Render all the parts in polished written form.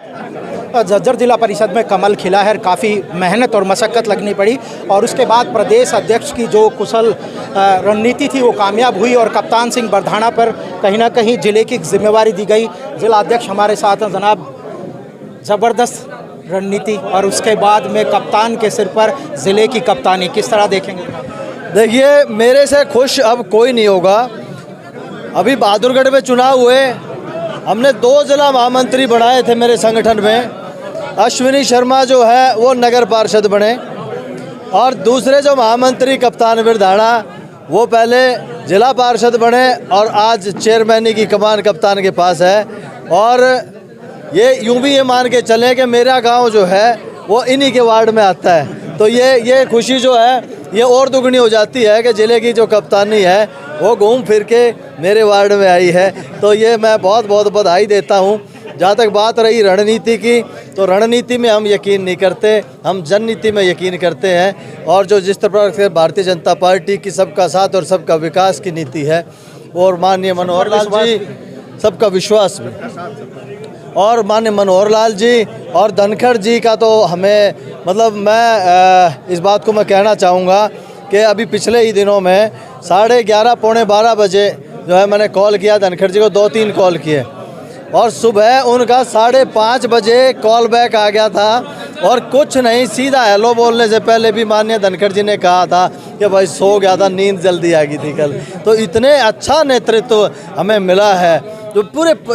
झज्जर जिला परिषद में कमल खिला है। काफ़ी मेहनत और मशक्क़त लगनी पड़ी और उसके बाद प्रदेश अध्यक्ष की जो कुशल रणनीति थी वो कामयाब हुई और कप्तान सिंह बरधाना पर कहीं ना कहीं ज़िले की जिम्मेवारी दी गई। जिला अध्यक्ष हमारे साथ हैं जनाब। ज़बरदस्त रणनीति और उसके बाद में कप्तान के सिर पर ज़िले की कप्तानी किस तरह देखेंगे? देखिए, मेरे से खुश अब कोई नहीं होगा। अभी बहादुरगढ़ में चुनाव हुए, हमने 2 जिला महामंत्री बनाए थे मेरे संगठन में। अश्विनी शर्मा जो है वो नगर पार्षद बने और दूसरे जो महामंत्री कप्तान बरधाना वो पहले जिला पार्षद बने और आज चेयरमैनी की कमान कप्तान के पास है। और ये यूं भी ये मान के चलें कि मेरा गांव जो है वो इन्हीं के वार्ड में आता है, तो ये खुशी जो है ये और दुगनी हो जाती है कि ज़िले की जो कप्तानी है वो घूम फिर के मेरे वार्ड में आई है। तो ये मैं बहुत बहुत बधाई देता हूँ। जहाँ तक बात रही रणनीति की, तो रणनीति में हम यकीन नहीं करते, हम जननीति में यकीन करते हैं। और जो जिस तरह से भारतीय जनता पार्टी की सबका साथ और सबका विकास की नीति है, और माननीय मनोहर लाल जी सबका विश्वास भी, और माननीय मनोहर लाल जी और धनखड़ जी का तो हमें मतलब मैं इस बात को मैं कहना चाहूँगा कि अभी पिछले ही दिनों में 11:30 पौने 12 बजे जो है मैंने कॉल किया धनखड़ जी को, 2-3 कॉल किए और सुबह उनका 5:30 बजे कॉल बैक आ गया था। और कुछ नहीं, सीधा हेलो बोलने से पहले भी माननीय धनखड़ जी ने कहा था कि भाई सो गया था, नींद जल्दी आ गई थी कल। तो इतने अच्छा नेतृत्व हमें मिला है जो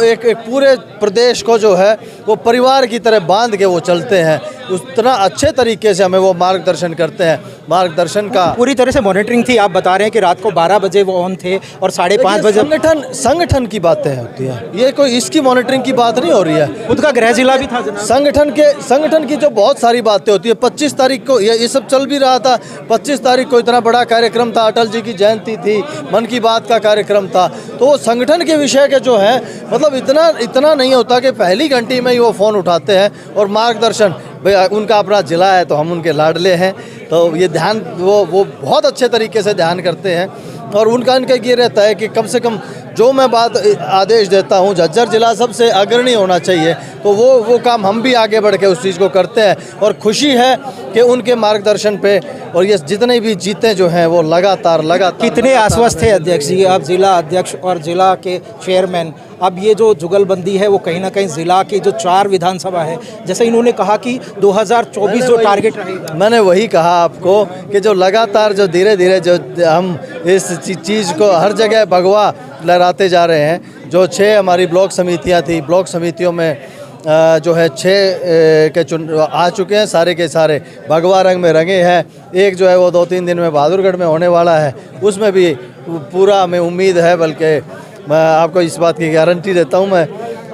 एक पूरे प्रदेश को जो है वो परिवार की तरह बांध के वो चलते हैं। उतना अच्छे तरीके से हमें वो मार्गदर्शन करते हैं। मार्गदर्शन का पूरी तरह से मॉनिटरिंग थी। आप बता रहे हैं कि रात को 12 बजे वो ऑन थे और 5:30 बजे संगठन की बातें होती है, ये कोई इसकी मॉनिटरिंग की बात नहीं हो रही है। खुद का गृह जिला भी था संगठन की जो बहुत सारी बातें होती है। 25 तारीख को ये सब चल भी रहा था। 25 तारीख को इतना बड़ा कार्यक्रम था, अटल जी की जयंती थी, मन की बात का कार्यक्रम था। तो वो संगठन के विषय के जो है मतलब इतना नहीं होता कि पहली घंटी में ही वो फ़ोन उठाते हैं और मार्गदर्शन, भाई उनका अपना ज़िला है तो हम उनके लाडले हैं, तो ये ध्यान वो बहुत अच्छे तरीके से ध्यान करते हैं। और उनका ये रहता है कि कम से कम जो मैं बात आदेश देता हूँ, झज्जर जिला सबसे अग्रणी होना चाहिए, तो वो काम हम भी आगे बढ़ के उस चीज़ को करते हैं। और खुशी है कि उनके मार्गदर्शन पे और ये जितने भी जीते जो हैं वो लगातार कितने आश्वस्त थे अध्यक्ष जी, अब जिला अध्यक्ष और जिला के चेयरमैन। अब ये जो जुगलबंदी है वो कहीं ना कहीं ज़िला की जो 4 विधानसभा है, जैसे इन्होंने कहा कि 2024 जो टारगेट रहेगा, मैंने वही कहा आपको कि जो लगातार जो धीरे धीरे जो हम इस चीज़ को हर जगह भगवा लहराते जा रहे हैं। जो 6 हमारी ब्लॉक समितियां थी, ब्लॉक समितियों में जो है 6 के चुन आ चुके हैं, सारे के सारे भगवा रंग में रंगे हैं। एक जो है वो 2-3 दिन में बहादुरगढ़ में होने वाला है, उसमें भी पूरा हमें उम्मीद है। बल्कि मैं आपको इस बात की गारंटी देता हूँ, मैं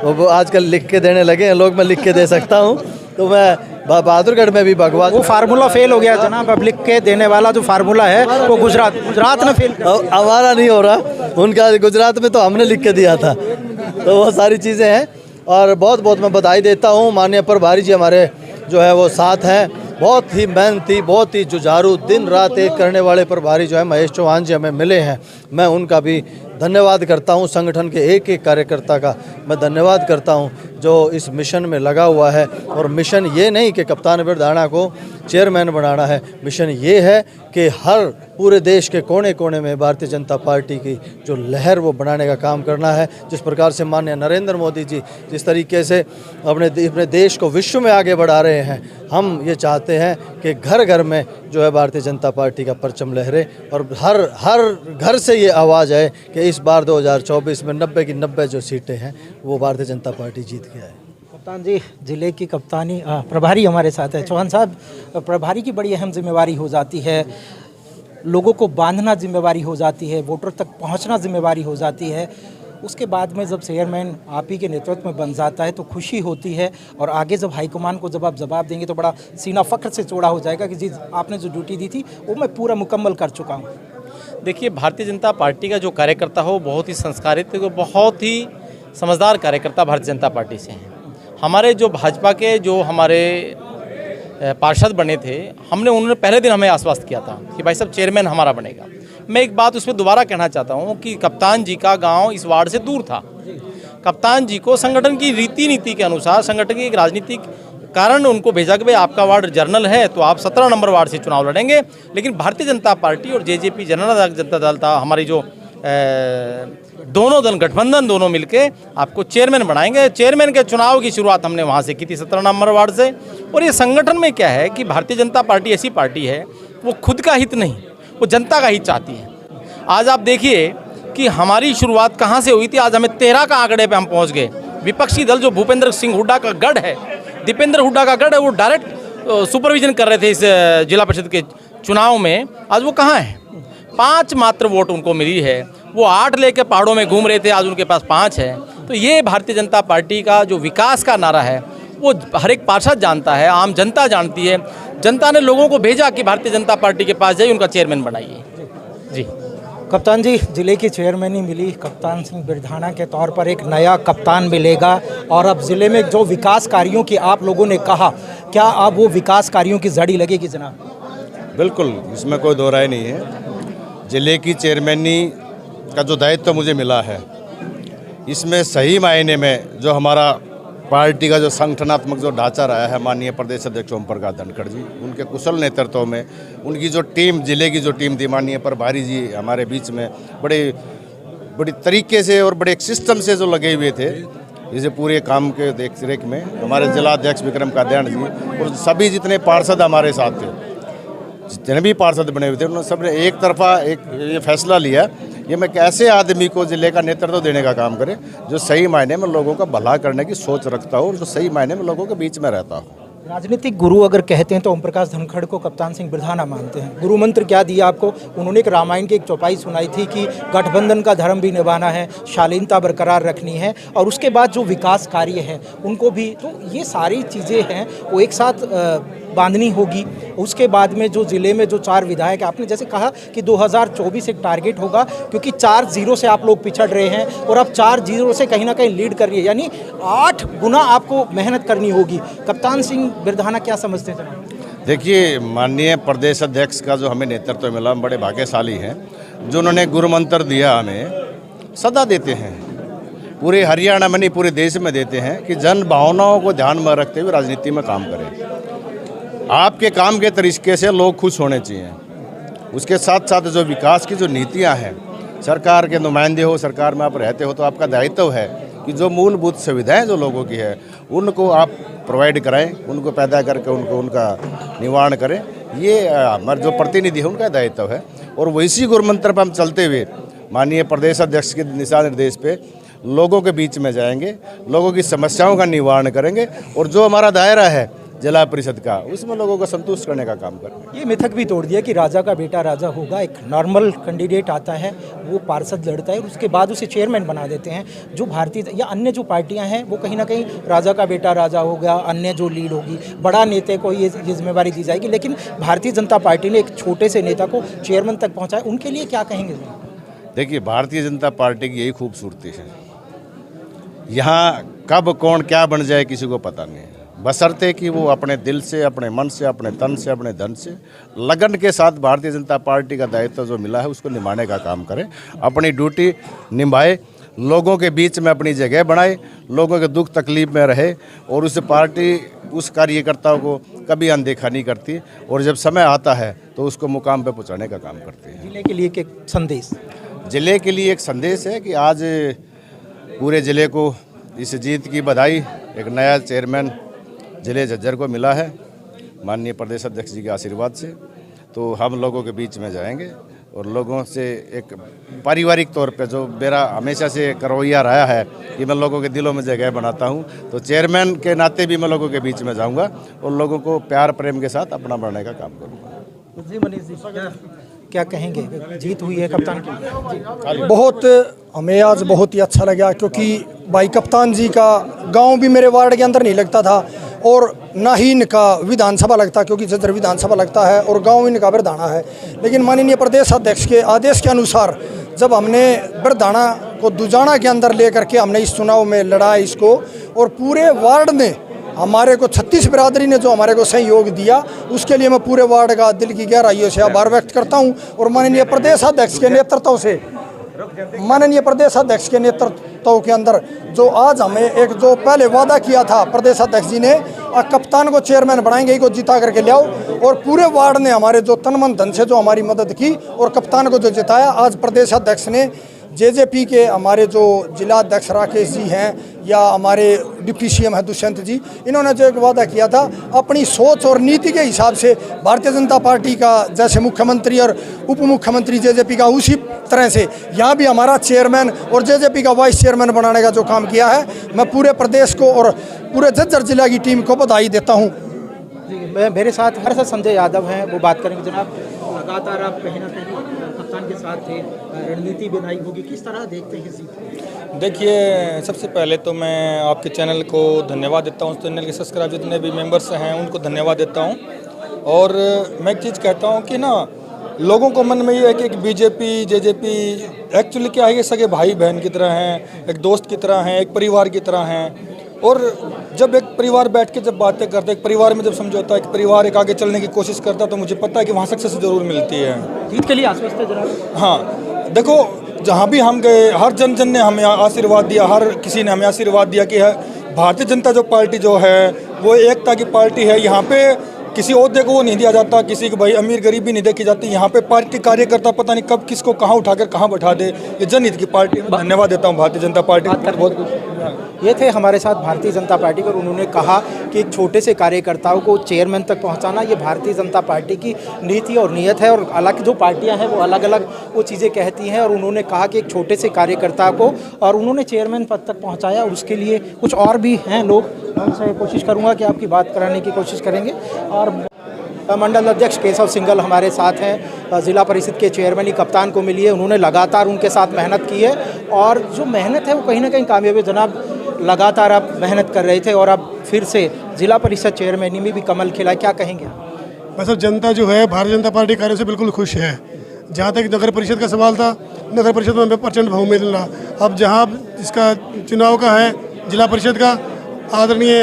वो आजकल लिख के देने लगे हैं लोग, मैं लिख के दे सकता हूँ। तो मैं बहादुरगढ़ में भी भगवा, वो फार्मूला फेल हो गया जनाब। अब लिख के देने वाला जो फार्मूला है वो गुजरात में फेल, हमारा नहीं हो रहा, उनका गुजरात में तो हमने लिख के दिया था। तो वो सारी चीज़ें हैं और बहुत बहुत मैं बधाई देता हूँ। माननीय प्रभारी जी हमारे जो है वो साथ हैं, बहुत ही मेहनती, बहुत ही जुझारू, दिन रात एक करने वाले प्रभारी जो है महेश चौहान जी हमें मिले हैं। मैं उनका भी धन्यवाद करता हूं। संगठन के एक एक कार्यकर्ता का मैं धन्यवाद करता हूं जो इस मिशन में लगा हुआ है। और मिशन ये नहीं कि कप्तान बरधाना को चेयरमैन बनाना है, मिशन ये है कि हर पूरे देश के कोने कोने में भारतीय जनता पार्टी की जो लहर वो बनाने का काम करना है। जिस प्रकार से माननीय नरेंद्र मोदी जी जिस तरीके से अपने देश को विश्व में आगे बढ़ा रहे हैं, हम ये चाहते हैं कि घर घर में जो है भारतीय जनता पार्टी का परचम लहरे और हर घर से ये आवाज़ आए कि इस बार 2024 में 90 की 90 जो सीटें हैं वो भारतीय जनता पार्टी जीत के आए। कप्तान जी, जिले की कप्तानी प्रभारी हमारे साथ है। चौहान साहब, प्रभारी की बड़ी अहम जिम्मेवारी हो जाती है, लोगों को बांधना जिम्मेवारी हो जाती है, वोटर तक पहुंचना जिम्मेवारी हो जाती है। उसके बाद में जब चेयरमैन आप ही के नेतृत्व में बन जाता है तो खुशी होती है और आगे जब हाईकमान को जब आप जवाब देंगे तो बड़ा सीना फ़ख्र से चौड़ा हो जाएगा कि जी आपने जो ड्यूटी दी थी वो मैं पूरा मुकम्मल कर चुका हूँ। देखिए, भारतीय जनता पार्टी का जो कार्यकर्ता हो बहुत ही संस्कारित, बहुत ही समझदार कार्यकर्ता भारतीय जनता पार्टी से हैं। हमारे जो भाजपा के जो हमारे पार्षद बने थे, उन्होंने पहले दिन हमें आश्वस्त किया था कि भाई साहब चेयरमैन हमारा बनेगा। मैं एक बात उसमें दोबारा कहना चाहता हूँ कि कप्तान जी का गांव इस वार्ड से दूर था, कप्तान जी को संगठन की रीति नीति के अनुसार, संगठन की एक राजनीतिक कारण उनको भेजा कि भाई आपका वार्ड जर्नल है तो आप 17 नंबर वार्ड से चुनाव लड़ेंगे। लेकिन भारतीय जनता पार्टी और जेजेपी जननायक जनता दल था, हमारी जो दोनों दल गठबंधन दोनों मिलके आपको चेयरमैन बनाएंगे। चेयरमैन के चुनाव की शुरुआत हमने वहाँ से की थी 17 नंबर वार्ड से। और ये संगठन में क्या है कि भारतीय जनता पार्टी ऐसी पार्टी है, वो खुद का हित नहीं, वो जनता का हित चाहती है। आज आप देखिए कि हमारी शुरुआत कहाँ से हुई थी, आज हमें 13 का आंकड़े पे हम पहुँच गए। विपक्षी दल जो भूपेंद्र सिंह हुड्डा का गढ़ है, दीपेंद्र हुड्डा का गढ़ है, वो डायरेक्ट सुपरविजन कर रहे थे इस जिला परिषद के चुनाव में, आज वो कहाँ है? 5 मात्र वोट उनको मिली है। वो 8 लेके पहाड़ों में घूम रहे थे, आज उनके पास 5 है। तो ये भारतीय जनता पार्टी का जो विकास का नारा है वो हर एक पार्षद जानता है, आम जनता जानती है। जनता ने लोगों को भेजा कि भारतीय जनता पार्टी के पास जाइए, उनका चेयरमैन बनाइए। जी कप्तान जी, जिले की चेयरमैनी मिली, कप्तान सिंह बिरधाना के तौर पर एक नया कप्तान मिलेगा। और अब ज़िले में जो विकास कार्यों की आप लोगों ने कहा, क्या अब वो विकास कार्यों की जड़ी लगेगी जनाब? बिल्कुल, इसमें कोई दो राय नहीं है। जिले की चेयरमैनी का जो दायित्व मुझे मिला है, इसमें सही मायने में जो हमारा पार्टी का जो संगठनात्मक जो ढांचा रहा है, माननीय प्रदेश अध्यक्ष ओम प्रकाश धनखड़ जी, उनके कुशल नेतृत्व में, उनकी जो टीम, जिले की जो टीम थी, माननीय प्रभारी जी हमारे बीच में बड़ी तरीके से और बड़े एक सिस्टम से जो लगे हुए थे, जैसे पूरे काम के देख रेख में हमारे जिला अध्यक्ष विक्रम कादयान जी और सभी जितने पार्षद हमारे साथ थे, जितने भी पार्षद बने हुए थे, उन्होंने सबने एक तरफा ये फैसला लिया कि मैं कैसे आदमी को जिले का नेतृत्व देने का काम करें जो सही मायने में लोगों का भला करने की सोच रखता हो और जो सही मायने में लोगों के बीच में रहता हो। राजनीतिक गुरु अगर कहते हैं तो ओम प्रकाश धनखड़ को कप्तान सिंह बिरधाना मानते हैं। गुरु मंत्र क्या दिया आपको? उन्होंने एक रामायण की एक चौपाई सुनाई थी कि गठबंधन का धर्म भी निभाना है, शालीनता बरकरार रखनी है और उसके बाद जो विकास कार्य है उनको भी, तो ये सारी चीज़ें हैं वो एक साथ बांधनी होगी। उसके बाद में जो ज़िले में जो 4 विधायक, आपने जैसे कहा कि 2024 एक टारगेट होगा, क्योंकि 4-0 से आप लोग पिछड़ रहे हैं और अब 4-0 से कहीं ना कहीं लीड कर रही है, यानी 8 गुना आपको मेहनत करनी होगी। कप्तान सिंह बिरधाना क्या समझते थे? देखिए, माननीय प्रदेश अध्यक्ष का जो हमें नेतृत्व मिला, हम बड़े भाग्यशाली हैं। जो उन्होंने गुरु मंत्र दिया हमें सदा देते हैं, पूरे हरियाणा में नहीं पूरे देश में देते हैं कि जन भावनाओं को ध्यान में रखते हुए राजनीति में काम करें। आपके काम के तरीके से लोग खुश होने चाहिए। उसके साथ साथ जो विकास की जो नीतियां हैं, सरकार के नुमाइंदे हो, सरकार में आप रहते हो, तो आपका दायित्व है कि जो मूलभूत सुविधाएं जो लोगों की है उनको आप प्रोवाइड कराएं, उनको पैदा करके उनका निवारण करें। ये हमारे जो प्रतिनिधि है उनका दायित्व है। और वैसी गुरु मंत्र पर हम चलते हुए माननीय प्रदेश अध्यक्ष के दिशा निर्देश पे लोगों के बीच में जाएंगे, लोगों की समस्याओं का निवारण करेंगे और जो हमारा दायरा है जिला परिषद का, उसमें लोगों को संतुष्ट करने का काम करेंगे। ये मिथक भी तोड़ दिया कि राजा का बेटा राजा होगा। एक नॉर्मल कैंडिडेट आता है, वो पार्षद लड़ता है और उसके बाद उसे चेयरमैन बना देते हैं। जो भारतीय या अन्य जो पार्टियां हैं वो कहीं ना कहीं राजा का बेटा राजा होगा, अन्य जो लीड होगी बड़ा नेता को ये जिम्मेवारी दी जाएगी। लेकिन भारतीय जनता पार्टी ने एक छोटे से नेता को चेयरमैन तक पहुँचाया, उनके लिए क्या कहेंगे? देखिए, भारतीय जनता पार्टी की यही खूबसूरती है, यहाँ कब कौन क्या बन जाए किसी को पता नहीं है, बशर्ते कि वो अपने दिल से, अपने मन से, अपने तन से, अपने धन से लगन के साथ भारतीय जनता पार्टी का दायित्व जो मिला है उसको निभाने का काम करें, अपनी ड्यूटी निभाए, लोगों के बीच में अपनी जगह बनाए, लोगों के दुख तकलीफ में रहे और उस पार्टी उस कार्यकर्ताओं को कभी अनदेखा नहीं करती और जब समय आता है तो उसको मुकाम पर पहुँचाने का काम करती है। जिले के लिए एक संदेश? जिले के लिए एक संदेश है कि आज पूरे ज़िले को इस जीत की बधाई। एक नया चेयरमैन जिले झज्जर को मिला है माननीय प्रदेश अध्यक्ष जी के आशीर्वाद से, तो हम लोगों के बीच में जाएंगे और लोगों से एक पारिवारिक तौर पे जो मेरा हमेशा से रवैया रहा है कि मैं लोगों के दिलों में जगह बनाता हूं, तो चेयरमैन के नाते भी मैं लोगों के बीच में जाऊंगा और लोगों को प्यार प्रेम के साथ अपना बढ़ने का काम करूँगा। जी मनीष जी, क्या कहेंगे? जीत हुई है कप्तान की। बहुत हमें आज बहुत ही अच्छा लगा, क्योंकि भाई कप्तान जी का गांव भी मेरे वार्ड के अंदर नहीं लगता था और ना ही इनका विधानसभा लगता, क्योंकि झज्जर विधानसभा लगता है और गांव इनका बिरधाना है। लेकिन माननीय प्रदेश अध्यक्ष के आदेश के अनुसार जब हमने बिरधाना को दुजाना के अंदर लेकर के हमने इस चुनाव में लड़ा इसको, और पूरे वार्ड ने हमारे को 36 बिरादरी ने जो हमारे को सहयोग दिया, उसके लिए मैं पूरे वार्ड का दिल की गहराइयों से आभार व्यक्त करता हूं। और माननीय प्रदेश अध्यक्ष के नेतृत्व से सप्ताहों के अंदर जो आज हमें एक जो पहले वादा किया था प्रदेश अध्यक्ष जी ने, कप्तान को चेयरमैन बनाएंगे, को जिता करके ले आओ, और पूरे वार्ड ने हमारे जो तन मन धन से जो हमारी मदद की और कप्तान को जो जिताया। आज प्रदेश अध्यक्ष ने जेजेपी के हमारे जो जिला अध्यक्ष राकेश जी हैं या हमारे डिप्टी सीएम है दुष्यंत जी, इन्होंने जो एक वादा किया था अपनी सोच और नीति के हिसाब से भारतीय जनता पार्टी का जैसे मुख्यमंत्री और उप मुख्यमंत्री जेजेपी का, उसी तरह से यहाँ भी हमारा चेयरमैन और जेजेपी का वाइस चेयरमैन बनाने का जो काम किया है, मैं पूरे प्रदेश को और पूरे झज्जर जिला की टीम को बधाई देता हूँ। जी, मेरे साथ हमारे साथ संजय यादव हैं, वो बात करेंगे। जनाब, लगातार आप कहीं ना कहीं कप्तान के साथ थे, रणनीति बनाई होगी, किस तरह देखते हैं इसी? देखिए, सबसे पहले तो मैं आपके चैनल को धन्यवाद देता हूँ, चैनल के सब्सक्राइब जितने भी मेंबर्स हैं उनको धन्यवाद देता हूँ। और मैं एक चीज़ कहता हूँ कि ना, लोगों को मन में ये है कि बीजेपी जेजेपी एक्चुअली क्या है, ये सगे भाई बहन की तरह हैं, एक दोस्त की तरह हैं, एक परिवार की तरह हैं। और जब एक परिवार बैठ के जब बातें करते, एक परिवार में जब समझौता, एक परिवार एक आगे चलने की कोशिश करता, तो मुझे पता है कि वहाँ सक्सेस ज़रूर मिलती है। जीत के लिए आश्वस्त है जनाब? हाँ, देखो, जहाँ भी हम गए हर जन ने हमें आशीर्वाद दिया, हर किसी ने हमें आशीर्वाद दिया कि भारतीय जनता जो पार्टी जो है वो एकता की पार्टी है। यहाँ पे किसी ओहदे को वो नहीं दिया जाता, किसी को भाई अमीर गरीब भी नहीं देखी जाती। यहाँ पे पार्टी कार्यकर्ता पता नहीं कब किसको कहाँ उठाकर कहाँ बैठा दे, ये जनहित की पार्टी है। धन्यवाद देता हूँ भारतीय जनता पार्टी को। ये थे हमारे साथ भारतीय जनता पार्टी पर, उन्होंने कहा कि एक छोटे से कार्यकर्ताओं को चेयरमैन तक पहुंचाना ये भारतीय जनता पार्टी की नीति और नीयत है। और अलग जो पार्टियां हैं वो अलग अलग वो चीज़ें कहती हैं, और उन्होंने कहा कि एक छोटे से कार्यकर्ता को और उन्होंने चेयरमैन पद तक पहुंचाया। उसके लिए कुछ और भी हैं लोग, मैं उनसे कोशिश करूँगा कि आपकी बात कराने की कोशिश करेंगे। और मंडल अध्यक्ष केशव सिंघल हमारे साथ हैं, ज़िला परिषद के चेयरमैन ही कप्तान को मिली है। उन्होंने लगातार उनके साथ मेहनत की है, और जो मेहनत है वो कहीं ना कहीं कामयाब है। जनाब, लगातार आप मेहनत कर रहे थे और अब फिर से जिला परिषद चेयरमैनी में भी कमल खिला, क्या कहेंगे? बस अब जनता जो है भारतीय जनता पार्टी कार्यों से बिल्कुल खुश है। जहाँ तक नगर परिषद का सवाल था, नगर परिषद में प्रचंड बहुमत मिला। अब जहाँ इसका चुनाव का है जिला परिषद का, आदरणीय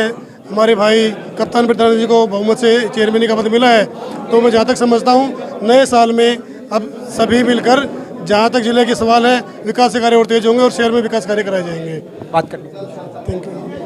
हमारे भाई कप्तान प्रधान जी को बहुमत से चेयरमैन का पद मिला है। तो मैं जहाँ तक समझता हूँ नए साल में अब सभी मिलकर, जहाँ तक जिले के सवाल है, विकास के कार्य और तेज होंगे और शहर में विकास कार्य कराए जाएंगे। बात करने थैंक यू।